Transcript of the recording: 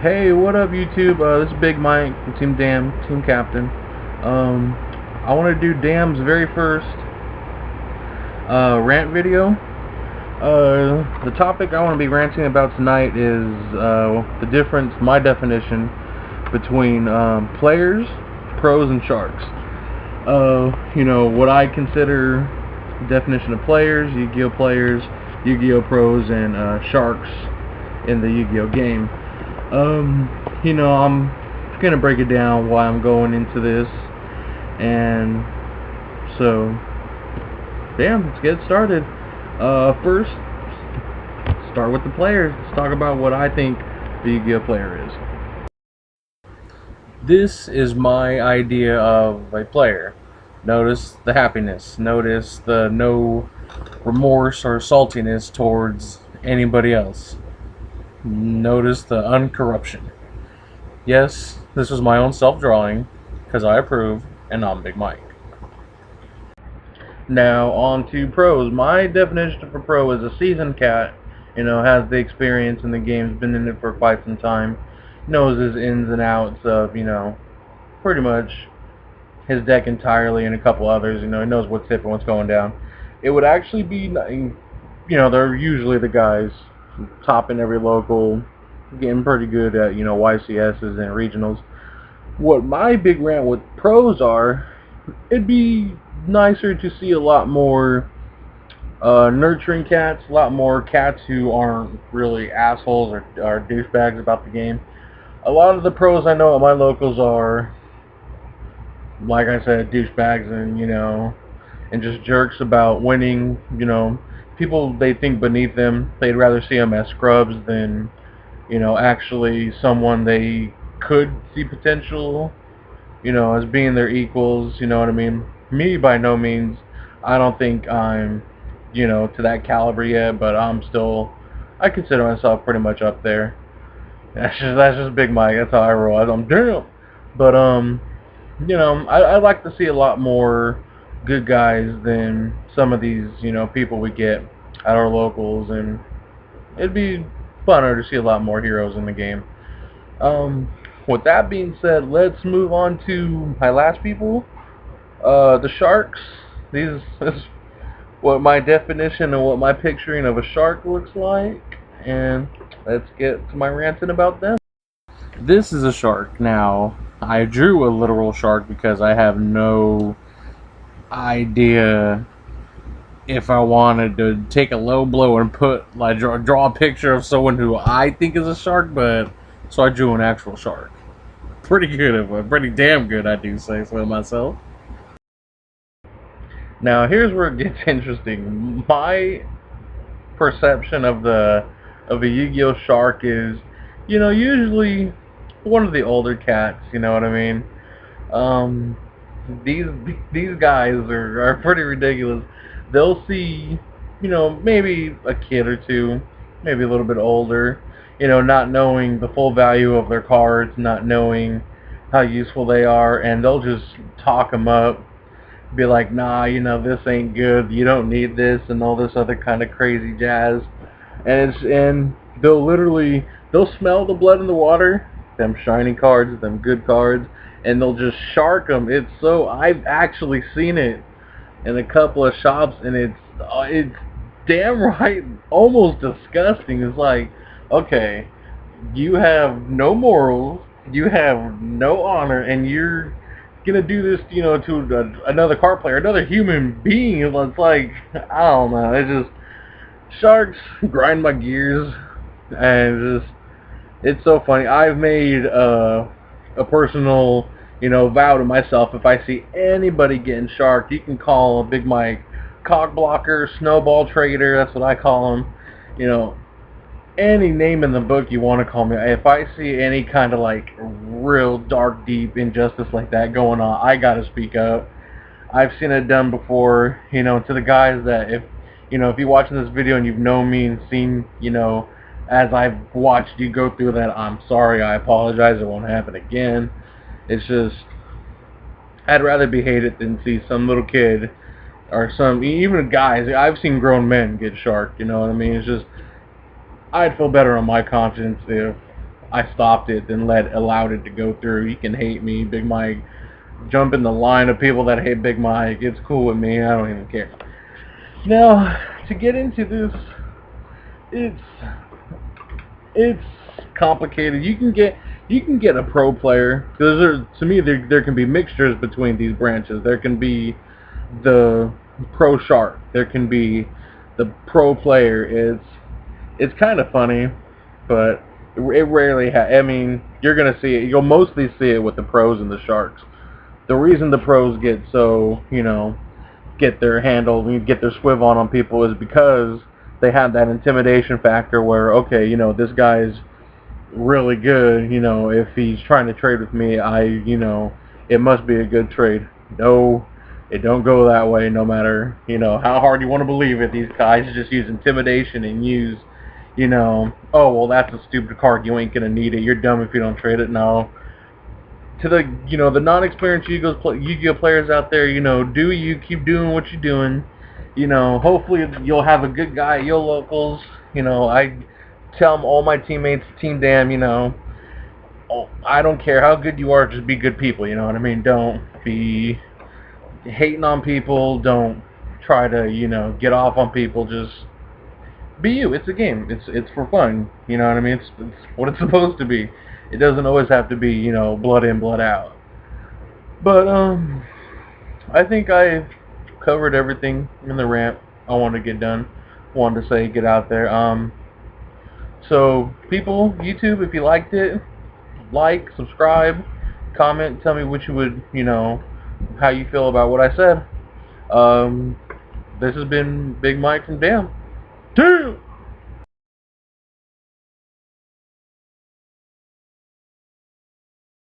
Hey, what up, YouTube? This is Big Mike from TeamDawm, Team Captain. I want to do DAWM's very first rant video. The topic I want to be ranting about tonight is the difference, my definition, between players, pros, and sharks. What I consider the definition of players, Yu-Gi-Oh pros, and sharks in the Yu-Gi-Oh game. I'm gonna break it down why I'm going into this, and so, let's get started. First, start with the players. Let's talk about what I think the Yu-Gi-Oh player is. This is my idea of a player. Notice the happiness. Notice the no remorse or saltiness towards anybody else. Notice the uncorruption. Yes, this was my own self-drawing, because I approve, and I'm Big Mike. Now, on to pros. My definition for pro is a seasoned cat, has the experience in the game, has been in it for quite some time, knows his ins and outs of, pretty much his deck entirely and a couple others, he knows what's hip and what's going down. It would actually be, they're usually the guys topping every local, getting pretty good at, YCSs and regionals. What my big rant with pros are, it'd be nicer to see a lot more nurturing cats, a lot more cats who aren't really assholes or douchebags about the game. A lot of the pros I know at my locals are, like I said, douchebags and just jerks about winning, people they think beneath them. They'd rather see them as scrubs than, actually someone they could see potential, as being their equals, you know what I mean? Me, by no means, I don't think I'm, to that caliber yet, but I consider myself pretty much up there. That's just Big Mike, that's how I roll. I'm damn. But, I'd like to see a lot more good guys than some of these, people we get at our locals, and it'd be funner to see a lot more heroes in the game. With that being said, let's move on to my last people, the sharks. This is what my definition and what my picturing of a shark looks like, and let's get to my ranting about them. This is a shark. Now, I drew a literal shark because I have no idea if I wanted to take a low blow and draw a picture of someone who I think is a shark, but so I drew an actual shark. Pretty damn good, I do say so myself. Now here's where it gets interesting. My perception of a Yu-Gi-Oh shark is, usually one of the older cats. You know what I mean? These guys are pretty ridiculous. They'll see, maybe a kid or two, maybe a little bit older, not knowing the full value of their cards, not knowing how useful they are, and they'll just talk them up, be like, nah, this ain't good, you don't need this, and all this other kind of crazy jazz. And they'll smell the blood in the water, them shiny cards, them good cards, and they'll just shark them. I've actually seen it in a couple of shops, and it's damn right almost disgusting. It's like, okay, you have no morals, you have no honor, and you're gonna do this, to another card player, another human being. It's like, I don't know. It just, sharks grind my gears, and it's so funny. I've made a personal, vow to myself: if I see anybody getting sharked, you can call Big Mike cock blocker, snowball trader. That's what I call him. Any name in the book you want to call me. If I see any kind of like real dark, deep injustice like that going on, I gotta speak up. I've seen it done before, to the guys that if you're watching this video and you've known me and seen, as I've watched you go through that, I'm sorry, I apologize, it won't happen again. It's just, I'd rather be hated than see some little kid or even guys. I've seen grown men get sharked, you know what I mean? It's just, I'd feel better on my conscience if I stopped it and allowed it to go through. You can hate me, Big Mike. Jump in the line of people that hate Big Mike. It's cool with me. I don't even care. Now, to get into this, it's it's complicated. You can get a pro player, because to me there can be mixtures between these branches. There can be the pro shark. There can be the pro player. It's kind of funny, but it rarely I mean, you're gonna see it. You'll mostly see it with the pros and the sharks. The reason the pros get so, get their handle, get their swiv on people is because they have that intimidation factor where, okay, this guy's really good, if he's trying to trade with me, it must be a good trade. No, it don't go that way, no matter, how hard you want to believe it. These guys just use intimidation and use, oh, well, that's a stupid card, you ain't gonna need it, you're dumb if you don't trade it. No. To the, the non-experienced Yu-Gi-Oh players out there, do you keep doing what you're doing. Hopefully you'll have a good guy at your locals. I tell all my teammates, TeamDawm, oh, I don't care how good you are, just be good people, you know what I mean? Don't be hating on people, don't try to, get off on people, just be you. It's a game. It's for fun, you know what I mean? It's what it's supposed to be. It doesn't always have to be, blood in, blood out. But, I think I covered everything in the rant I wanted to get done. Wanted to say, get out there. So, people, YouTube, if you liked it, like, subscribe, comment, tell me what you would, how you feel about what I said. This has been Big Mike from DAWM. Damn!